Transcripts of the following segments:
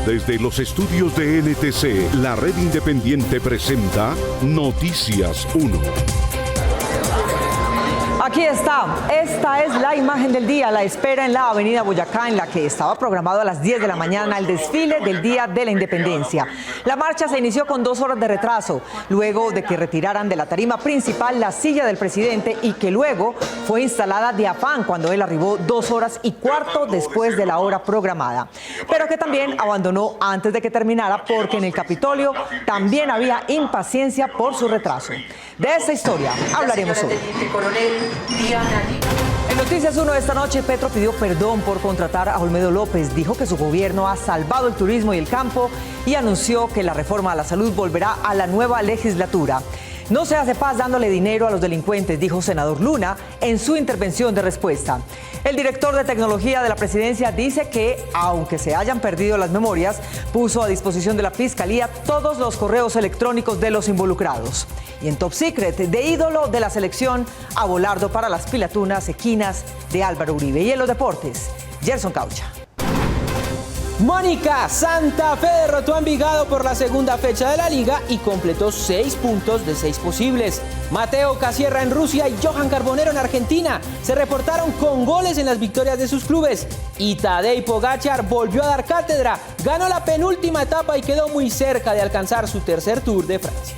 Desde los estudios de NTC, la red independiente presenta Noticias 1. Aquí está, esta es la imagen del día, la espera en la avenida Boyacá, en la que estaba programado a las 10 de la mañana el desfile del Día de la Independencia. La marcha se inició con 2 horas de retraso, luego de que retiraran de la tarima principal la silla del presidente y que luego fue instalada de afán cuando él arribó 2 horas y cuarto después de la hora programada. Pero que también abandonó antes de que terminara porque en el Capitolio también había impaciencia por su retraso. De esta historia hablaremos hoy. En Noticias 1 de esta noche, Petro pidió perdón por contratar a Olmedo López. Dijo que su gobierno ha salvado el turismo y el campo y anunció que la reforma a la salud volverá a la nueva legislatura. No se hace paz dándole dinero a los delincuentes, dijo senador Luna en su intervención de respuesta. El director de tecnología de la presidencia dice que, aunque se hayan perdido las memorias, puso a disposición de la Fiscalía todos los correos electrónicos de los involucrados. Y en Top Secret, de ídolo de la selección, a Volardo para las pilatunas equinas de Álvaro Uribe. Y en los deportes, Gerson Caucha. Mónica, Santa Fe derrotó a Envigado por la segunda fecha de la liga y completó 6 puntos de 6 posibles. Mateo Casierra en Rusia y Johan Carbonero en Argentina se reportaron con goles en las victorias de sus clubes. Y Tadej Pogačar volvió a dar cátedra, ganó la penúltima etapa y quedó muy cerca de alcanzar su tercer Tour de Francia.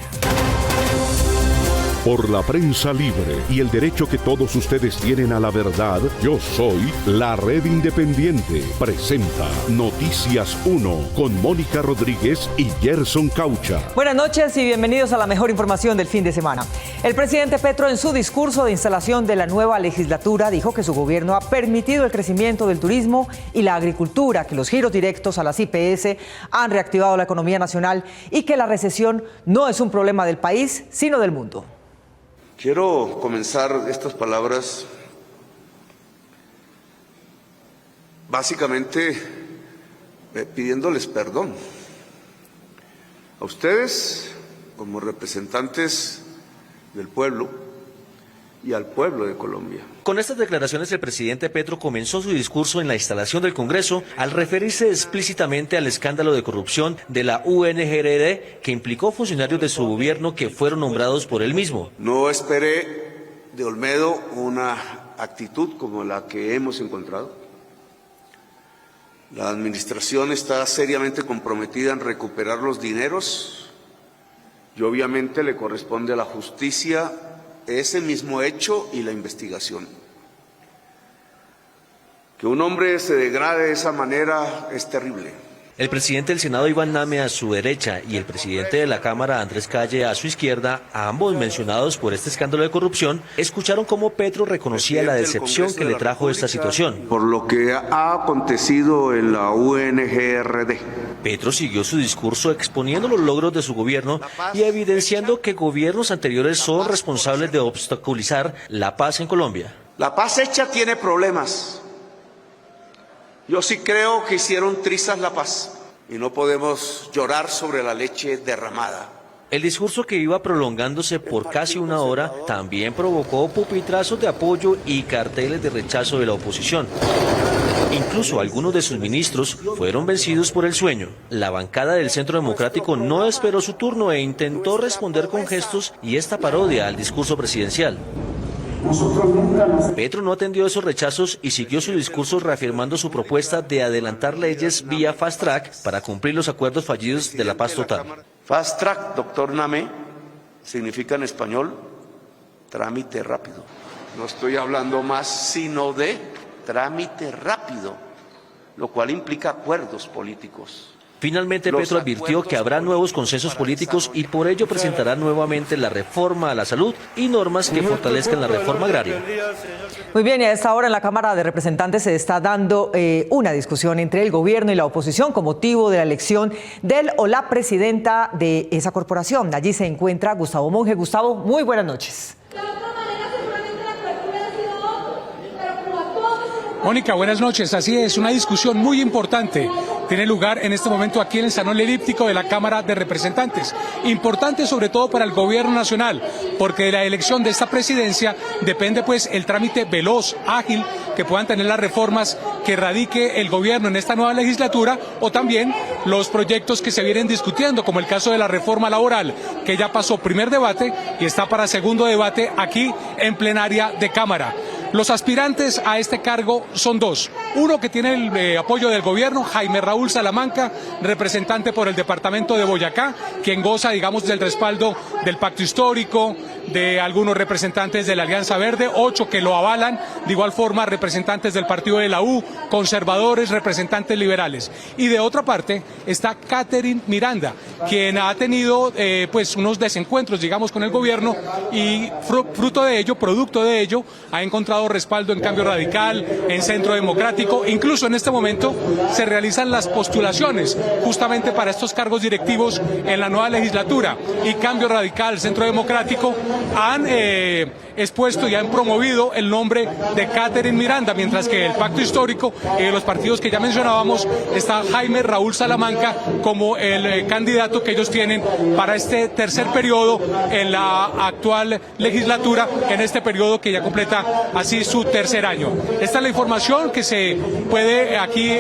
Por la prensa libre y el derecho que todos ustedes tienen a la verdad, yo soy la Red Independiente. Presenta Noticias 1 con Mónica Rodríguez y Gerson Caucha. Buenas noches y bienvenidos a la mejor información del fin de semana. El presidente Petro, en su discurso de instalación de la nueva legislatura, dijo que su gobierno ha permitido el crecimiento del turismo y la agricultura, que los giros directos a las IPS han reactivado la economía nacional y que la recesión no es un problema del país, sino del mundo. Quiero comenzar estas palabras básicamente pidiéndoles perdón a ustedes como representantes del pueblo y al pueblo de Colombia. Con estas declaraciones, el presidente Petro comenzó su discurso en la instalación del Congreso al referirse explícitamente al escándalo de corrupción de la UNGRD que implicó funcionarios de su gobierno que fueron nombrados por él mismo. No esperé de Olmedo una actitud como la que hemos encontrado. La administración está seriamente comprometida en recuperar los dineros y obviamente le corresponde a la justicia ese mismo hecho y la investigación. Que un hombre se degrade de esa manera es terrible. El presidente del Senado, Iván Name, a su derecha, y el presidente de la Cámara, Andrés Calle, a su izquierda, ambos mencionados por este escándalo de corrupción, escucharon cómo Petro reconocía la decepción que le trajo esta situación. Por lo que ha acontecido en la UNGRD. Petro siguió su discurso exponiendo los logros de su gobierno y evidenciando que gobiernos anteriores son responsables de obstaculizar la paz en Colombia. La paz hecha tiene problemas. Yo sí creo que hicieron trizas la paz y no podemos llorar sobre la leche derramada. El discurso, que iba prolongándose por casi una hora, también provocó pupitrazos de apoyo y carteles de rechazo de la oposición. Incluso algunos de sus ministros fueron vencidos por el sueño. La bancada del Centro Democrático no esperó su turno e intentó responder con gestos y esta parodia al discurso presidencial. Petro no atendió esos rechazos y siguió su discurso reafirmando su propuesta de adelantar leyes vía Fast Track para cumplir los acuerdos fallidos de la paz total. Fast Track, doctor Name, significa en español trámite rápido. No estoy hablando más sino de trámite rápido, lo cual implica acuerdos políticos. Finalmente, Petro advirtió que habrá nuevos consensos políticos y por ello presentará nuevamente la reforma a la salud y normas que fortalezcan la reforma agraria. Muy bien, y a esta hora en la Cámara de Representantes se está dando una discusión entre el gobierno y la oposición con motivo de la elección del o la presidenta de esa corporación. Allí se encuentra Gustavo Monge. Gustavo, muy buenas noches. Mónica, buenas noches. Así es, una discusión muy importante tiene lugar en este momento aquí en el Salón Elíptico de la Cámara de Representantes. Importante sobre todo para el gobierno nacional, porque de la elección de esta presidencia depende pues el trámite veloz, ágil, que puedan tener las reformas que radique el gobierno en esta nueva legislatura, o también los proyectos que se vienen discutiendo, como el caso de la reforma laboral, que ya pasó primer debate y está para segundo debate aquí en plenaria de Cámara. Los aspirantes a este cargo son dos. Uno que tiene el apoyo del gobierno, Jaime Raúl Salamanca, representante por el departamento de Boyacá, quien goza, digamos, del respaldo del Pacto Histórico, de algunos representantes de la Alianza Verde, 8 que lo avalan, de igual forma representantes del partido de la U, conservadores, representantes liberales. Y de otra parte está Catherine Miranda, quien ha tenido pues unos desencuentros, digamos, con el gobierno y fruto de ello, producto de ello, ha encontrado respaldo en Cambio Radical, en Centro Democrático. Incluso en este momento se realizan las postulaciones justamente para estos cargos directivos en la nueva legislatura, y Cambio Radical, Centro Democrático han expuesto y han promovido el nombre de Catherine Miranda, mientras que el Pacto Histórico y los partidos que ya mencionábamos está Jaime Raúl Salamanca como el candidato que ellos tienen para este tercer periodo en la actual legislatura, en este periodo que ya completa así su tercer año. Esta es la información que se puede aquí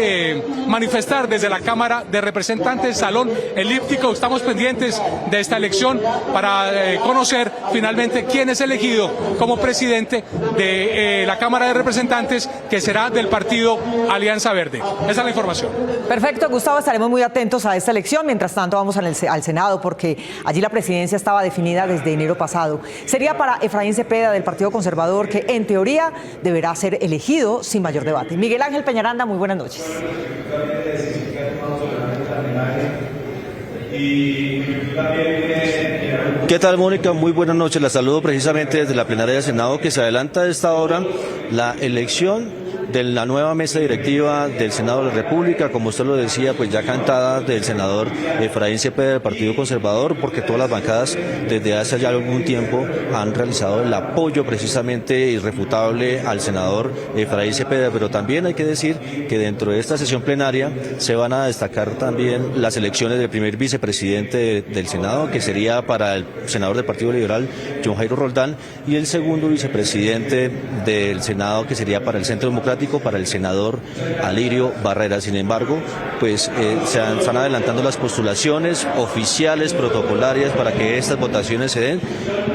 manifestar desde la Cámara de Representantes, Salón Elíptico. Estamos pendientes de esta elección para conocer finalmente quién es elegido como presidente de la Cámara de Representantes, que será del partido Alianza Verde. Esa es la información. Perfecto, Gustavo, estaremos muy atentos a esta elección. Mientras tanto, vamos al Senado, porque allí la presidencia estaba definida desde enero pasado. Sería para Efraín Cepeda, del Partido Conservador, que en teoría deberá ser elegido sin mayor debate. Miguel Ángel Peñaranda, muy buenas noches. ¿Qué tal, Mónica? Muy buenas noches. La saludo precisamente desde la plenaria del Senado, que se adelanta a esta hora la elección de la nueva mesa directiva del Senado de la República, como usted lo decía, pues ya cantada, del senador Efraín Cepeda del Partido Conservador, porque todas las bancadas desde hace ya algún tiempo han realizado el apoyo precisamente irrefutable al senador Efraín Cepeda, pero también hay que decir que dentro de esta sesión plenaria se van a destacar también las elecciones del primer vicepresidente del Senado, que sería para el senador del Partido Liberal, John Jairo Roldán, y el segundo vicepresidente del Senado, que sería para el Centro Democrático, para el senador Alirio Barrera. Sin embargo, pues están adelantando las postulaciones oficiales, protocolarias, para que estas votaciones se den.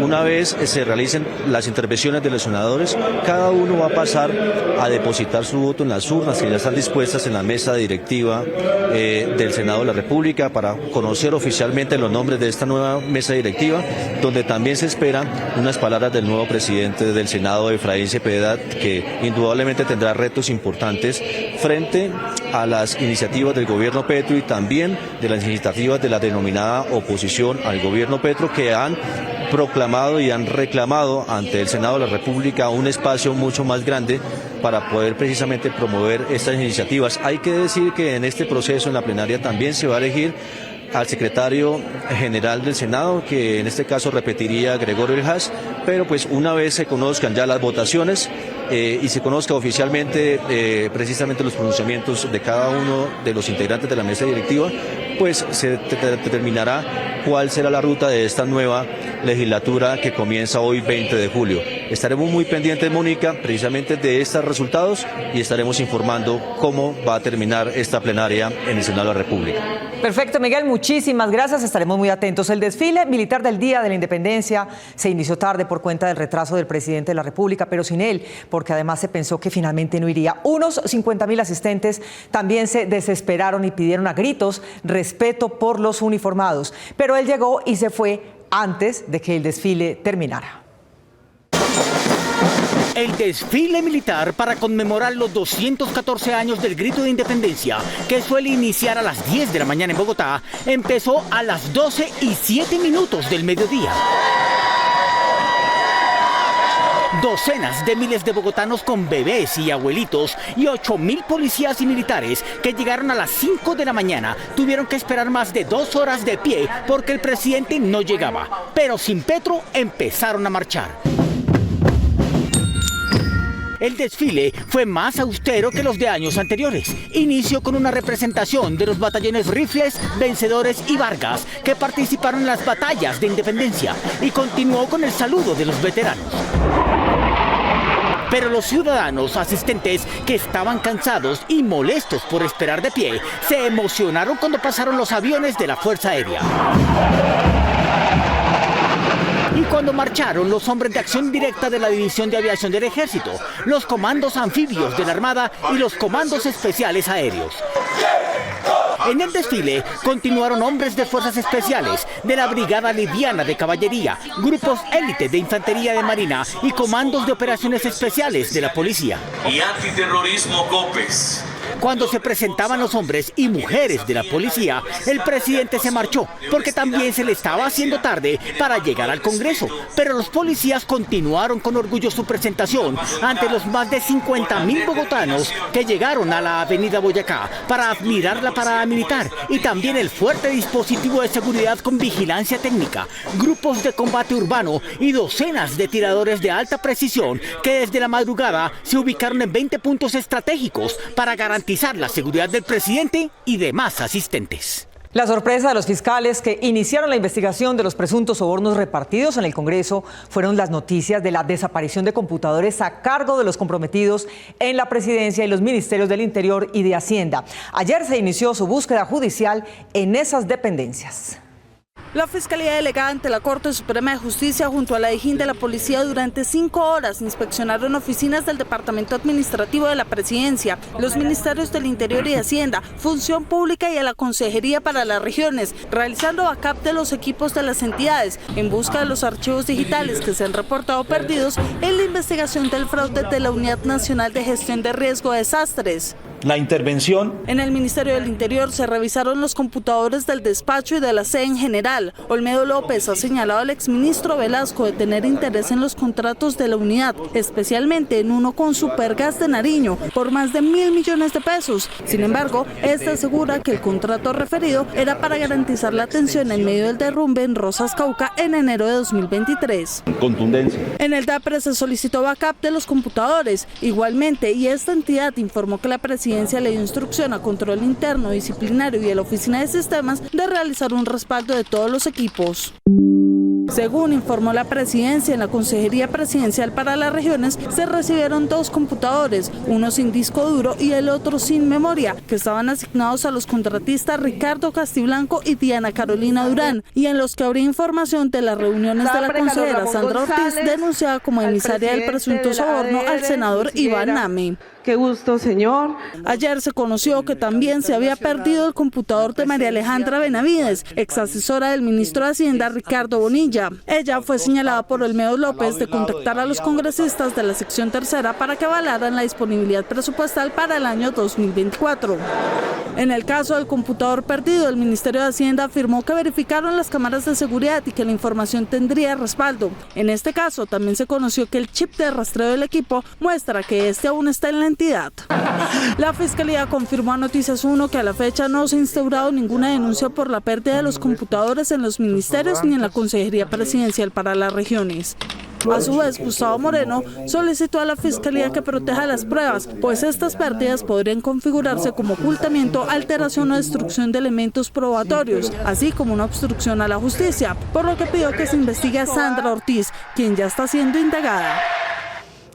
Una vez se realicen las intervenciones de los senadores, cada uno va a pasar a depositar su voto en las urnas que ya están dispuestas en la mesa directiva del Senado de la República, para conocer oficialmente los nombres de esta nueva mesa directiva, donde también se esperan unas palabras del nuevo presidente del Senado, Efraín Cepeda, que indudablemente tendrá retos importantes frente a las iniciativas del gobierno Petro y también de las iniciativas de la denominada oposición al gobierno Petro, que han proclamado y han reclamado ante el Senado de la República un espacio mucho más grande para poder precisamente promover estas iniciativas. Hay que decir que en este proceso, en la plenaria, también se va a elegir al secretario general del Senado, que en este caso repetiría Gregorio Eljas, pero pues una vez se conozcan ya las votaciones y se conozca oficialmente precisamente los pronunciamientos de cada uno de los integrantes de la mesa directiva, pues se determinará cuál será la ruta de esta nueva legislatura que comienza hoy 20 de julio. Estaremos muy pendientes, Mónica, precisamente de estos resultados, y estaremos informando cómo va a terminar esta plenaria en el Senado de la República. Perfecto, Miguel, muchísimas gracias. Estaremos muy atentos. El desfile militar del Día de la Independencia se inició tarde por cuenta del retraso del presidente de la República, pero sin él, porque además se pensó que finalmente no iría. Unos 50.000 asistentes también se desesperaron y pidieron a gritos respeto por los uniformados, pero él llegó y se fue antes de que el desfile terminara. El desfile militar para conmemorar los 214 años del Grito de Independencia, que suele iniciar a las 10 de la mañana en Bogotá, empezó a las 12:07 del mediodía. Docenas de miles de bogotanos con bebés y abuelitos y 8.000 policías y militares que llegaron a las 5 de la mañana tuvieron que esperar más de 2 horas de pie porque el presidente no llegaba. Pero sin Petro empezaron a marchar. El desfile fue más austero que los de años anteriores. Inició con una representación de los batallones Rifles, Vencedores y Vargas, que participaron en las batallas de independencia, y continuó con el saludo de los veteranos. Pero los ciudadanos asistentes, que estaban cansados y molestos por esperar de pie, se emocionaron cuando pasaron los aviones de la Fuerza Aérea. Y cuando marcharon los hombres de acción directa de la División de Aviación del Ejército, los comandos anfibios de la Armada y los comandos especiales aéreos. En el desfile continuaron hombres de fuerzas especiales, de la Brigada Liviana de Caballería, grupos élite de Infantería de Marina y comandos de operaciones especiales de la policía. Y antiterrorismo COPES. Cuando se presentaban los hombres y mujeres de la policía, el presidente se marchó porque también se le estaba haciendo tarde para llegar al Congreso. Pero los policías continuaron con orgullo su presentación ante los más de 50.000 bogotanos que llegaron a la avenida Boyacá para admirar la parada militar y también el fuerte dispositivo de seguridad con vigilancia técnica, grupos de combate urbano y docenas de tiradores de alta precisión que desde la madrugada se ubicaron en 20 puntos estratégicos para garantizar la seguridad del presidente y demás asistentes. La sorpresa de los fiscales que iniciaron la investigación de los presuntos sobornos repartidos en el Congreso fueron las noticias de la desaparición de computadores a cargo de los comprometidos en la presidencia y los ministerios del Interior y de Hacienda. Ayer se inició su búsqueda judicial en esas dependencias. La Fiscalía Delegada ante la Corte Suprema de Justicia junto a la DIJÍN de la Policía durante 5 horas inspeccionaron oficinas del Departamento Administrativo de la Presidencia, los Ministerios del Interior y de Hacienda, Función Pública y a la Consejería para las Regiones, realizando backup de los equipos de las entidades en busca de los archivos digitales que se han reportado perdidos en la investigación del fraude de la Unidad Nacional de Gestión de Riesgo de Desastres. La intervención. En el Ministerio del Interior se revisaron los computadores del despacho y de la sede en general. Olmedo López ha señalado al exministro Velasco de tener interés en los contratos de la unidad, especialmente en uno con Supergas de Nariño, por más de 1.000 millones de pesos. Sin embargo, este asegura que el contrato referido era para garantizar la atención en medio del derrumbe en Rosas Cauca en enero de 2023. Contundencia. En el DAPRE se solicitó backup de los computadores. Igualmente, y esta entidad informó que la presidencia le dio instrucción a Control Interno, Disciplinario y a la Oficina de Sistemas de realizar un respaldo de todos los equipos. Según informó la presidencia, en la Consejería Presidencial para las Regiones se recibieron 2 computadores, uno sin disco duro y el otro sin memoria, que estaban asignados a los contratistas Ricardo Castiblanco y Diana Carolina Durán, y en los que habría información de las reuniones de la consejera Sandra Ortiz, denunciada como emisaria del presunto soborno al senador Iván Name. Qué gusto, señor. Ayer se conoció que también se había perdido el computador de María Alejandra Benavides, ex asesora del ministro de Hacienda Ricardo Bonilla. Ella fue señalada por Olmedo López de contactar a los congresistas de la sección tercera para que avalaran la disponibilidad presupuestal para el año 2024. En el caso del computador perdido, el Ministerio de Hacienda afirmó que verificaron las cámaras de seguridad y que la información tendría respaldo. En este caso, también se conoció que el chip de rastreo del equipo muestra que este aún está en la entidad. La Fiscalía confirmó a Noticias 1 que a la fecha no se ha instaurado ninguna denuncia por la pérdida de los computadores en los ministerios ni en la Consejería Presidencial para las Regiones. A su vez, Gustavo Moreno solicitó a la Fiscalía que proteja las pruebas, pues estas pérdidas podrían configurarse como ocultamiento, alteración o destrucción de elementos probatorios, así como una obstrucción a la justicia, por lo que pidió que se investigue a Sandra Ortiz, quien ya está siendo indagada.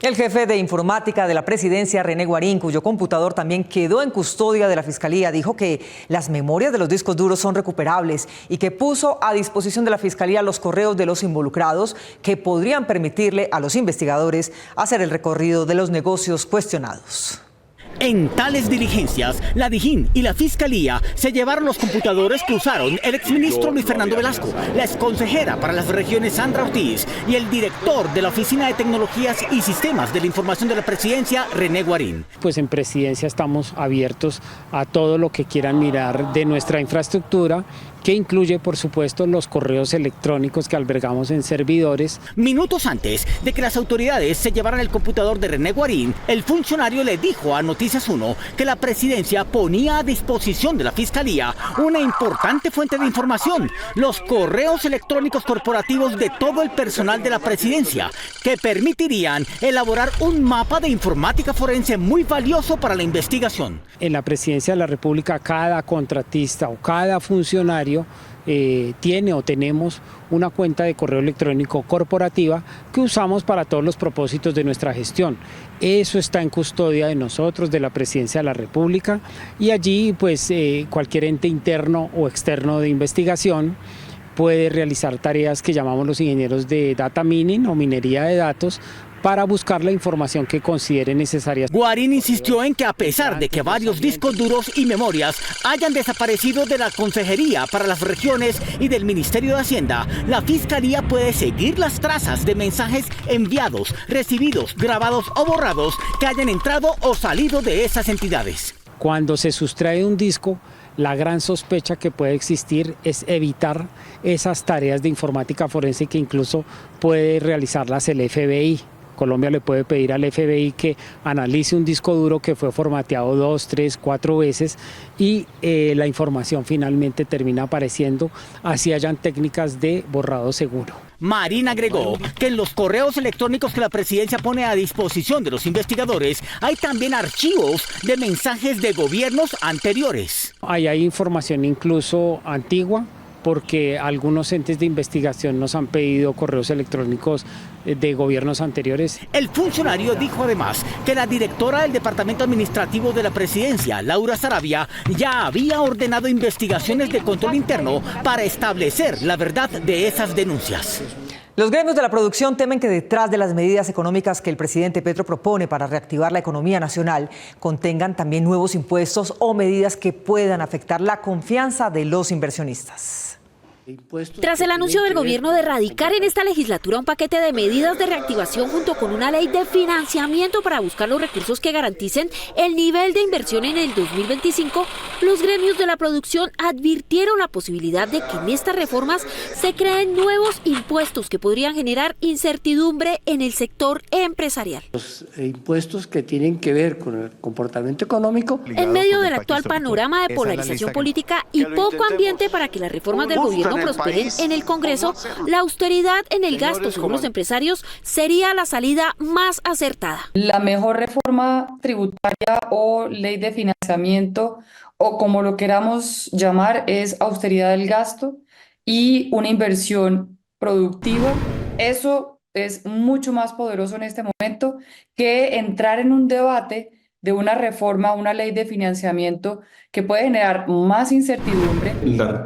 El jefe de informática de la presidencia, René Guarín, cuyo computador también quedó en custodia de la Fiscalía, dijo que las memorias de los discos duros son recuperables y que puso a disposición de la Fiscalía los correos de los involucrados que podrían permitirle a los investigadores hacer el recorrido de los negocios cuestionados. En tales diligencias, la DIJÍN y la Fiscalía se llevaron los computadores que usaron el exministro Luis Fernando Velasco, la exconsejera para las regiones Sandra Ortiz y el director de la Oficina de Tecnologías y Sistemas de la Información de la Presidencia, René Guarín. Pues en Presidencia estamos abiertos a todo lo que quieran mirar de nuestra infraestructura, que incluye, por supuesto, los correos electrónicos que albergamos en servidores. Minutos antes de que las autoridades se llevaran el computador de René Guarín, el funcionario le dijo a Noticias 1 que la presidencia ponía a disposición de la Fiscalía una importante fuente de información, los correos electrónicos corporativos de todo el personal de la presidencia, que permitirían elaborar un mapa de informática forense muy valioso para la investigación. En la presidencia de la República, cada contratista o cada funcionario tiene o tenemos una cuenta de correo electrónico corporativa que usamos para todos los propósitos de nuestra gestión. Eso está en custodia de nosotros, de la Presidencia de la República, y allí pues cualquier ente interno o externo de investigación puede realizar tareas que llamamos los ingenieros de data mining o minería de datos, para buscar la información que considere necesaria. Guarín insistió en que a pesar de que varios discos duros y memorias hayan desaparecido de la Consejería para las Regiones y del Ministerio de Hacienda, la Fiscalía puede seguir las trazas de mensajes enviados, recibidos, grabados o borrados que hayan entrado o salido de esas entidades. Cuando se sustrae un disco, la gran sospecha que puede existir es evitar esas tareas de informática forense que incluso puede realizarlas el FBI. Colombia le puede pedir al FBI que analice un disco duro que fue formateado 2, 3, 4 veces y la información finalmente termina apareciendo, así hayan técnicas de borrado seguro. Marín agregó que en los correos electrónicos que la presidencia pone a disposición de los investigadores hay también archivos de mensajes de gobiernos anteriores. Hay información incluso antigua, porque algunos entes de investigación nos han pedido correos electrónicos de gobiernos anteriores. El funcionario dijo además que la directora del Departamento Administrativo de la Presidencia, Laura Saravia, ya había ordenado investigaciones de control interno para establecer la verdad de esas denuncias. Los gremios de la producción temen que detrás de las medidas económicas que el presidente Petro propone para reactivar la economía nacional contengan también nuevos impuestos o medidas que puedan afectar la confianza de los inversionistas. Tras el anuncio del gobierno de radicar en esta legislatura un paquete de medidas de reactivación junto con una ley de financiamiento para buscar los recursos que garanticen el nivel de inversión en el 2025, los gremios de la producción advirtieron la posibilidad de que en estas reformas se creen nuevos impuestos que podrían generar incertidumbre en el sector empresarial. Los impuestos que tienen que ver con el comportamiento económico. En medio del actual panorama de polarización política y poco ambiente para que las reformas del gobierno prosperen en el Congreso, la austeridad en el gasto, según los empresarios, sería la salida más acertada. La mejor reforma tributaria o ley de financiamiento, o como lo queramos llamar, es austeridad del gasto y una inversión productiva. Eso es mucho más poderoso en este momento que entrar en un debate de una reforma, una ley de financiamiento que puede generar más incertidumbre.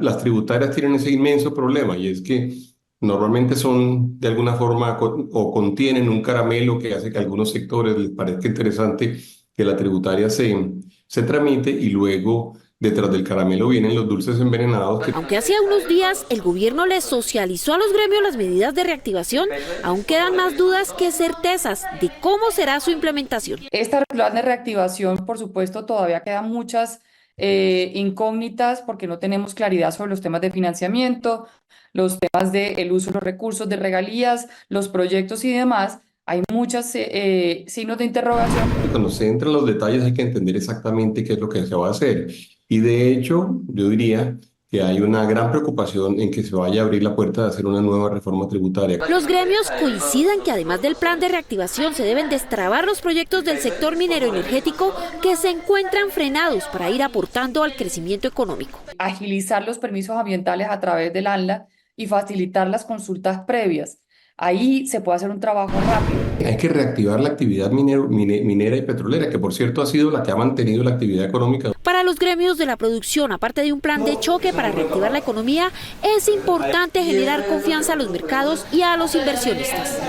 Las tributarias tienen ese inmenso problema, y es que normalmente son de alguna forma o contienen un caramelo que hace que a algunos sectores les parezca interesante que la tributaria se tramite, y luego detrás del caramelo vienen los dulces envenenados. Aunque hace unos días el gobierno les socializó a los gremios las medidas de reactivación, aún quedan más dudas que certezas de cómo será su implementación. Esta plan de reactivación, por supuesto, todavía quedan muchas incógnitas porque no tenemos claridad sobre los temas de financiamiento, los temas del uso de los recursos, de regalías, los proyectos y demás. Hay muchos signos de interrogación. Cuando se entran los detalles hay que entender exactamente qué es lo que se va a hacer. Y de hecho, yo diría que hay una gran preocupación en que se vaya a abrir la puerta de hacer una nueva reforma tributaria. Los gremios coinciden que además del plan de reactivación se deben destrabar los proyectos del sector minero energético que se encuentran frenados para ir aportando al crecimiento económico. Agilizar los permisos ambientales a través del ANLA y facilitar las consultas previas. Ahí se puede hacer un trabajo rápido. Hay que reactivar la actividad minera y petrolera, que por cierto ha sido la que ha mantenido la actividad económica. Para los gremios de la producción, aparte de un plan de choque para reactivar la economía, es importante generar confianza a los mercados y a los inversionistas.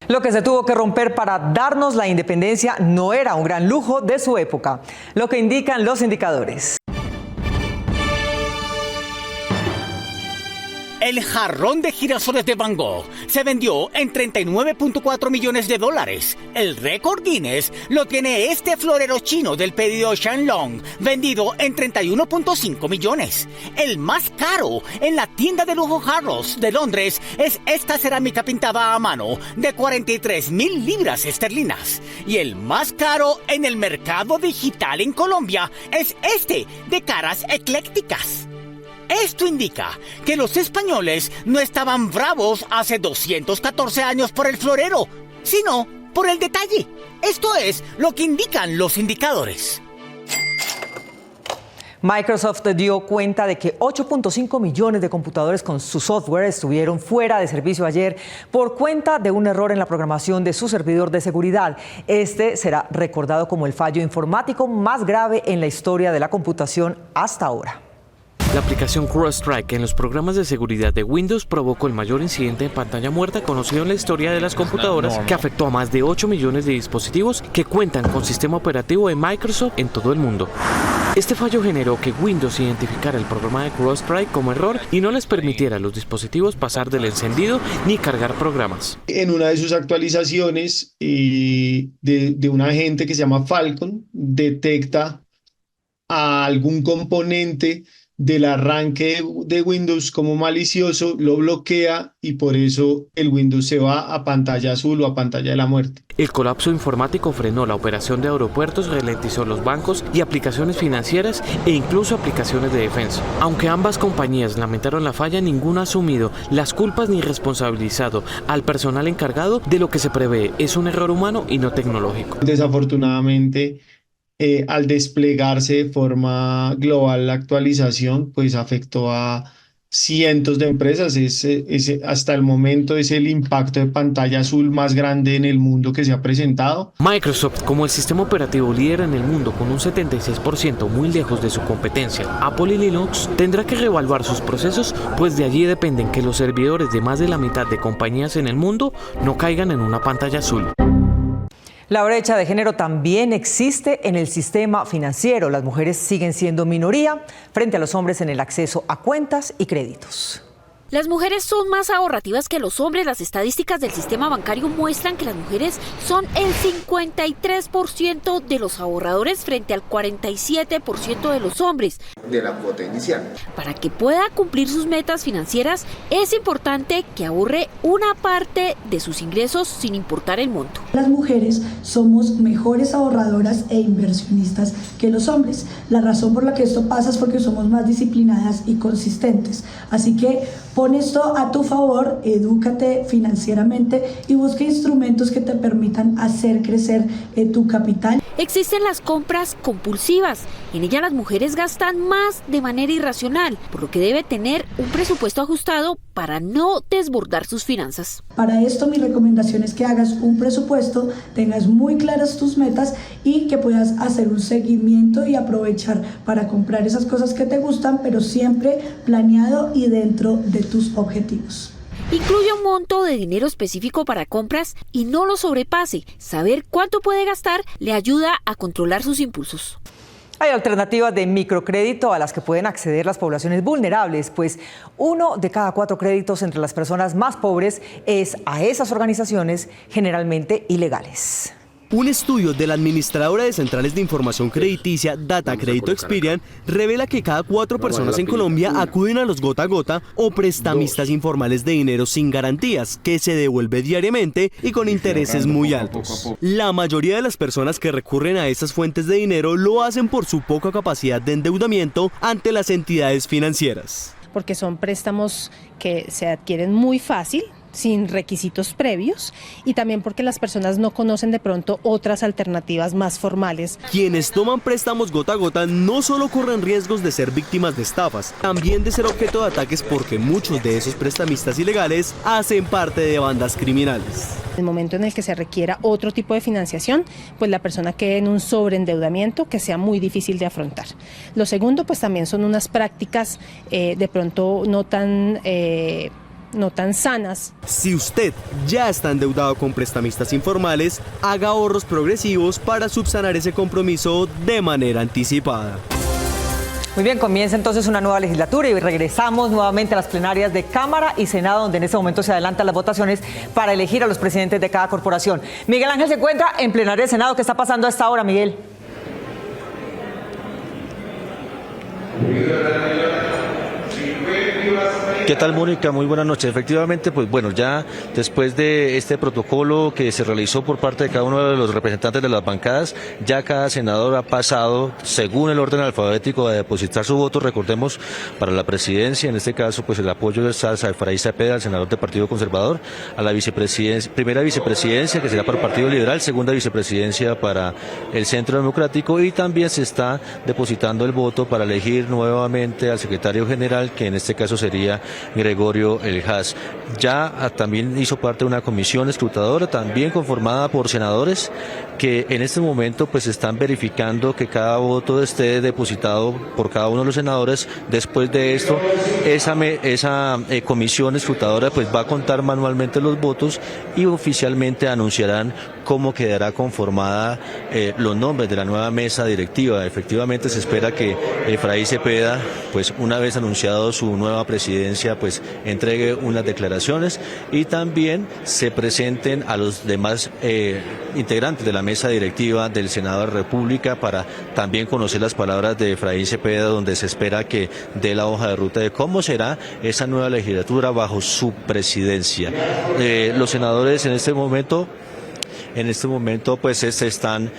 Lo que se tuvo que romper para darnos la independencia no era un gran lujo de su época, lo que indican los indicadores. El jarrón de girasoles de Van Gogh se vendió en $39.4 millones. El récord Guinness lo tiene este florero chino del pedido Shenlong, vendido en 31.5 millones. El más caro en la tienda de lujo Harrods de Londres es esta cerámica pintada a mano de 43.000 libras esterlinas. Y el más caro en el mercado digital en Colombia es este de caras eclécticas. Esto indica que los españoles no estaban bravos hace 214 años por el florero, sino por el detalle. Esto es lo que indican los indicadores. Microsoft dio cuenta de que 8.5 millones de computadores con su software estuvieron fuera de servicio ayer por cuenta de un error en la programación de su servidor de seguridad. Este será recordado como el fallo informático más grave en la historia de la computación hasta ahora. La aplicación CrowdStrike en los programas de seguridad de Windows provocó el mayor incidente de pantalla muerta conocido en la historia de las computadoras, que afectó a más de 8 millones de dispositivos que cuentan con sistema operativo de Microsoft en todo el mundo. Este fallo generó que Windows identificara el programa de CrowdStrike como error y no les permitiera a los dispositivos pasar del encendido ni cargar programas. En una de sus actualizaciones de un agente que se llama Falcon, detecta a algún componente del arranque de Windows como malicioso, lo bloquea y por eso el Windows se va a pantalla azul o a pantalla de la muerte. El colapso informático frenó la operación de aeropuertos, ralentizó los bancos y aplicaciones financieras e incluso aplicaciones de defensa. Aunque ambas compañías lamentaron la falla, ninguno ha asumido las culpas ni responsabilizado al personal encargado de lo que se prevé es un error humano y no tecnológico. Desafortunadamente, al desplegarse de forma global la actualización, pues afectó a cientos de empresas. Hasta el momento es el impacto de pantalla azul más grande en el mundo que se ha presentado. Microsoft, como el sistema operativo líder en el mundo con un 76%, muy lejos de su competencia, Apple y Linux, tendrá que reevaluar sus procesos, pues de allí dependen que los servidores de más de la mitad de compañías en el mundo no caigan en una pantalla azul. La brecha de género también existe en el sistema financiero. Las mujeres siguen siendo minoría frente a los hombres en el acceso a cuentas y créditos. Las mujeres son más ahorrativas que los hombres. Las estadísticas del sistema bancario muestran que las mujeres son el 53% de los ahorradores frente al 47% de los hombres. De la cuota inicial. Para que pueda cumplir sus metas financieras, es importante que ahorre una parte de sus ingresos sin importar el monto. Las mujeres somos mejores ahorradoras e inversionistas que los hombres. La razón por la que esto pasa es porque somos más disciplinadas y consistentes. Así que pon esto a tu favor, edúcate financieramente y busca instrumentos que te permitan hacer crecer tu capital. Existen las compras compulsivas. En ellas las mujeres gastan más de manera irracional, por lo que debe tener un presupuesto ajustado para no desbordar sus finanzas. Para esto mi recomendación es que hagas un presupuesto, tengas muy claras tus metas y que puedas hacer un seguimiento y aprovechar para comprar esas cosas que te gustan, pero siempre planeado y dentro de tus objetivos. Incluye un monto de dinero específico para compras y no lo sobrepase. Saber cuánto puede gastar le ayuda a controlar sus impulsos. Hay alternativas de microcrédito a las que pueden acceder las poblaciones vulnerables, pues 1 de cada 4 créditos entre las personas más pobres es a esas organizaciones generalmente ilegales. Un estudio de la administradora de centrales de información crediticia Data Crédito Experian revela que cada 4 personas en Colombia acuden a los gota a gota o prestamistas informales de dinero sin garantías, que se devuelve diariamente y con intereses muy altos. La mayoría de las personas que recurren a estas fuentes de dinero lo hacen por su poca capacidad de endeudamiento ante las entidades financieras. Porque son préstamos que se adquieren muy fácil, sin requisitos previos, y también porque las personas no conocen de pronto otras alternativas más formales. Quienes toman préstamos gota a gota no solo corren riesgos de ser víctimas de estafas, también de ser objeto de ataques porque muchos de esos prestamistas ilegales hacen parte de bandas criminales. En el momento en el que se requiera otro tipo de financiación, pues la persona quede en un sobreendeudamiento que sea muy difícil de afrontar. Lo segundo, pues también son unas prácticas de pronto no tan sanas. Si usted ya está endeudado con prestamistas informales, haga ahorros progresivos para subsanar ese compromiso de manera anticipada. Muy bien, comienza entonces una nueva legislatura y regresamos nuevamente a las plenarias de Cámara y Senado, donde en este momento se adelantan las votaciones para elegir a los presidentes de cada corporación. Miguel Ángel se encuentra en plenaria de Senado. ¿Qué está pasando a esta hora, Miguel? ¿Qué tal, Mónica? Muy buenas noches. Efectivamente, pues bueno, ya después de este protocolo que se realizó por parte de cada uno de los representantes de las bancadas, ya cada senador ha pasado, según el orden alfabético, a depositar su voto. Recordemos, para la presidencia, en este caso, pues el apoyo de Efraín Cepeda, el senador del Partido Conservador, a la vicepresidencia, primera vicepresidencia, que será para el Partido Liberal, segunda vicepresidencia para el Centro Democrático, y también se está depositando el voto para elegir nuevamente al secretario general, que en este caso sería Gregorio Elhaz. Ya también hizo parte de una comisión escrutadora, también conformada por senadores, que en este momento pues están verificando que cada voto esté depositado por cada uno de los senadores. Después de esto, esa comisión escrutadora pues va a contar manualmente los votos y oficialmente anunciarán cómo quedará conformada los nombres de la nueva mesa directiva. Efectivamente se espera que Efraín Cepeda, pues una vez anunciado su nueva presidencia, pues entregue unas declaraciones y también se presenten a los demás integrantes de la mesa directiva del Senado de la República para también conocer las palabras de Efraín Cepeda, donde se espera que dé la hoja de ruta de cómo será esa nueva legislatura bajo su presidencia. Los senadores en este momento pues están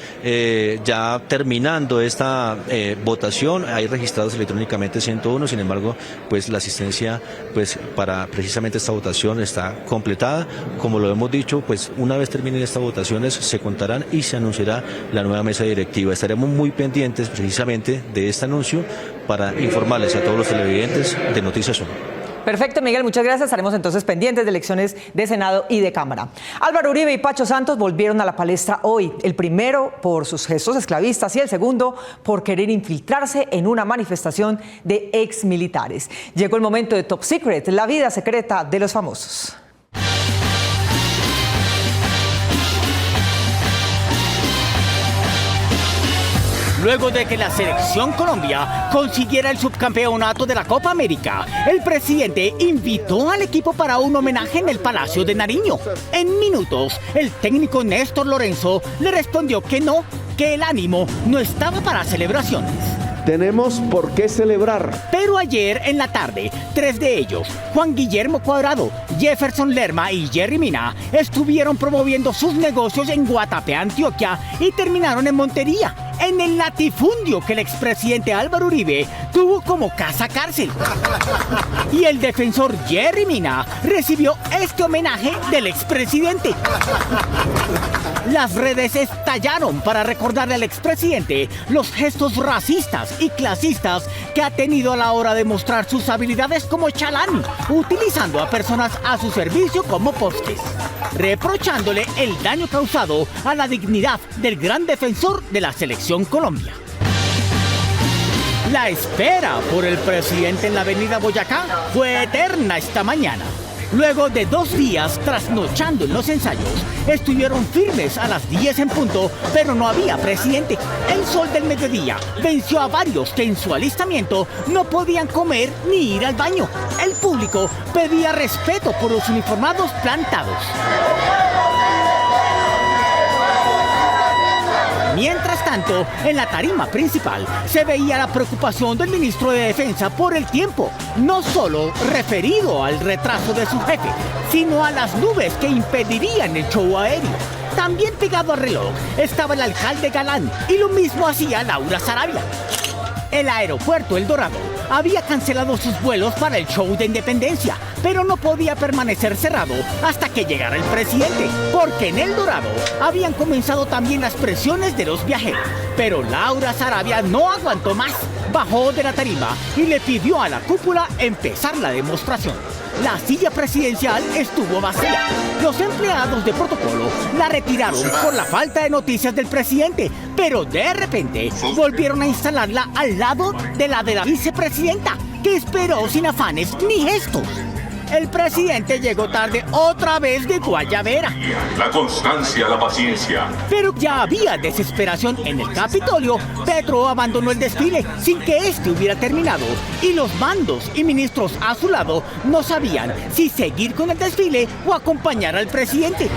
ya terminando esta votación. Hay registrados electrónicamente 101, sin embargo, pues la asistencia pues para precisamente esta votación está completada. Como lo hemos dicho, pues una vez terminen estas votaciones se contarán y se anunciará la nueva mesa directiva. Estaremos muy pendientes precisamente de este anuncio para informarles a todos los televidentes de Noticias 1. Perfecto, Miguel, muchas gracias. Estaremos entonces pendientes de elecciones de Senado y de Cámara. Álvaro Uribe y Pacho Santos volvieron a la palestra hoy. El primero por sus gestos esclavistas y el segundo por querer infiltrarse en una manifestación de exmilitares. Llegó el momento de Top Secret, la vida secreta de los famosos. Luego de que la Selección Colombia consiguiera el subcampeonato de la Copa América, el presidente invitó al equipo para un homenaje en el Palacio de Nariño. En minutos, el técnico Néstor Lorenzo le respondió que no, que el ánimo no estaba para celebraciones. Tenemos por qué celebrar. Pero ayer en la tarde, 3 de ellos, Juan Guillermo Cuadrado, Jefferson Lerma y Jerry Mina, estuvieron promoviendo sus negocios en Guatapé, Antioquia, y terminaron en Montería, en el latifundio que el expresidente Álvaro Uribe tuvo como casa cárcel. Y el defensor Jerry Mina recibió este homenaje del expresidente. Las redes estallaron para recordarle al expresidente los gestos racistas y clasistas que ha tenido a la hora de mostrar sus habilidades como chalán, utilizando a personas a su servicio como postes, reprochándole el daño causado a la dignidad del gran defensor de la Selección Colombia. La espera por el presidente en la avenida Boyacá fue eterna esta mañana. Luego de 2 días trasnochando en los ensayos, estuvieron firmes a las 10 en punto, pero no había presidente. El sol del mediodía venció a varios que en su alistamiento no podían comer ni ir al baño. El público pedía respeto por los uniformados plantados. Mientras tanto, en la tarima principal se veía la preocupación del ministro de Defensa por el tiempo, no solo referido al retraso de su jefe, sino a las nubes que impedirían el show aéreo. También pegado al reloj estaba el alcalde Galán y lo mismo hacía Laura Sarabia. El aeropuerto El Dorado había cancelado sus vuelos para el show de Independencia, pero no podía permanecer cerrado hasta que llegara el presidente, porque en El Dorado habían comenzado también las presiones de los viajeros. Pero Laura Sarabia no aguantó más, bajó de la tarima y le pidió a la cúpula empezar la demostración. La silla presidencial estuvo vacía. Los empleados de protocolo la retiraron por la falta de noticias del presidente, pero de repente volvieron a instalarla al lado de la vicepresidenta, que esperó sin afanes ni gestos. el presidente llegó tarde otra vez de Guayabera. La constancia, la paciencia. Pero ya había desesperación en el Capitolio. Petro abandonó el desfile sin que este hubiera terminado. Y los mandos y ministros a su lado no sabían si seguir con el desfile o acompañar al presidente.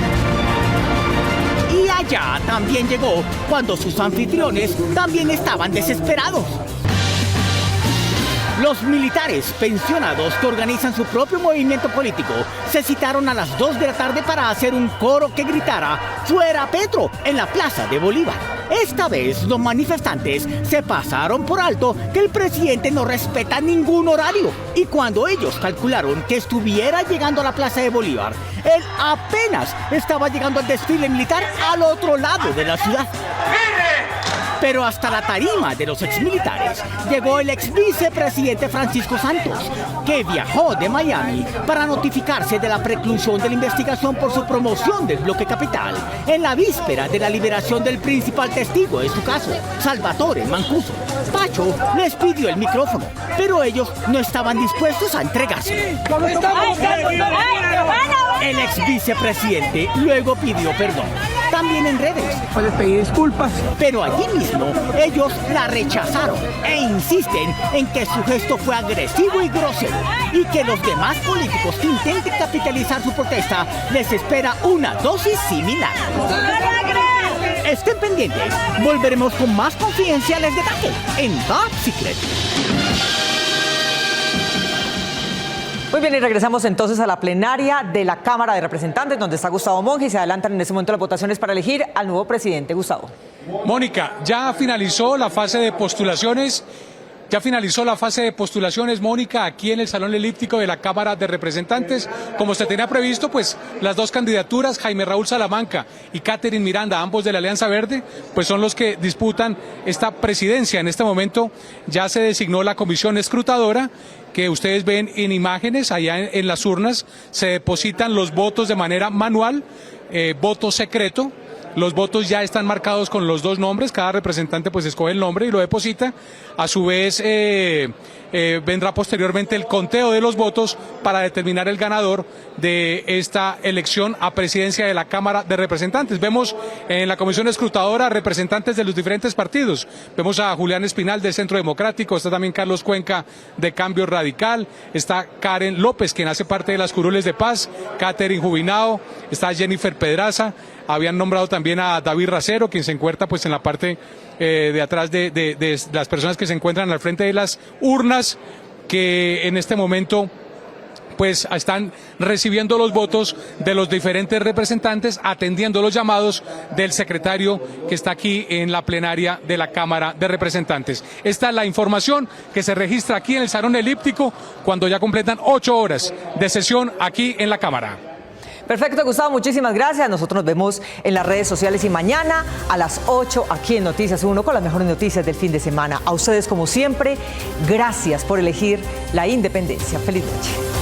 Y allá también llegó cuando sus anfitriones también estaban desesperados. Los militares pensionados que organizan su propio movimiento político se citaron a las 2 de la tarde para hacer un coro que gritara "¡Fuera Petro!" en la Plaza de Bolívar. Esta vez los manifestantes se pasaron por alto que el presidente no respeta ningún horario. Y cuando ellos calcularon que estuviera llegando a la Plaza de Bolívar, él apenas estaba llegando al desfile militar al otro lado de la ciudad. Pero hasta la tarima de los exmilitares llegó el exvicepresidente Francisco Santos, que viajó de Miami para notificarse de la preclusión de la investigación por su promoción del bloque capital, en la víspera de la liberación del principal testigo de su caso, Salvatore Mancuso. Pacho les pidió el micrófono, pero ellos no estaban dispuestos a entregarse. El exvicepresidente luego pidió perdón, también en redes. Puedes pedir disculpas. Pero allí mismo ellos la rechazaron e insisten en que su gesto fue agresivo y grosero y que los demás políticos que intenten capitalizar su protesta les espera una dosis similar. Estén pendientes, volveremos con más confidenciales detalles en Top Secret. Muy bien, y regresamos entonces a la plenaria de la Cámara de Representantes, donde está Gustavo Monge, y se adelantan en ese momento las votaciones para elegir al nuevo presidente. Gustavo. Mónica, ya finalizó la fase de postulaciones. Mónica, aquí en el Salón Elíptico de la Cámara de Representantes. Como se tenía previsto, pues las dos candidaturas, Jaime Raúl Salamanca y Catherine Miranda, ambos de la Alianza Verde, pues son los que disputan esta presidencia. En este momento ya se designó la comisión escrutadora, que ustedes ven en imágenes. Allá en las urnas se depositan los votos de manera manual, voto secreto. Los votos ya están marcados con los dos nombres, cada representante pues escoge el nombre y lo deposita. A su vez vendrá posteriormente el conteo de los votos para determinar el ganador de esta elección a presidencia de la Cámara de Representantes. Vemos en la comisión escrutadora representantes de los diferentes partidos. Vemos a Julián Espinal del Centro Democrático, está también Carlos Cuenca de Cambio Radical, está Karen López, quien hace parte de las Curules de Paz, Catherine Jubinao, está Jennifer Pedraza. Habían nombrado también a David Racero, quien se encuentra pues en la parte de atrás de las personas que se encuentran al frente de las urnas, que en este momento pues están recibiendo los votos de los diferentes representantes, atendiendo los llamados del secretario que está aquí en la plenaria de la Cámara de Representantes. Esta es la información que se registra aquí en el Salón Elíptico cuando ya completan 8 horas de sesión aquí en la Cámara. Perfecto, Gustavo, muchísimas gracias. Nosotros nos vemos en las redes sociales y mañana a las 8 aquí en Noticias 1 con las mejores noticias del fin de semana. A ustedes, como siempre, gracias por elegir la independencia. Feliz noche.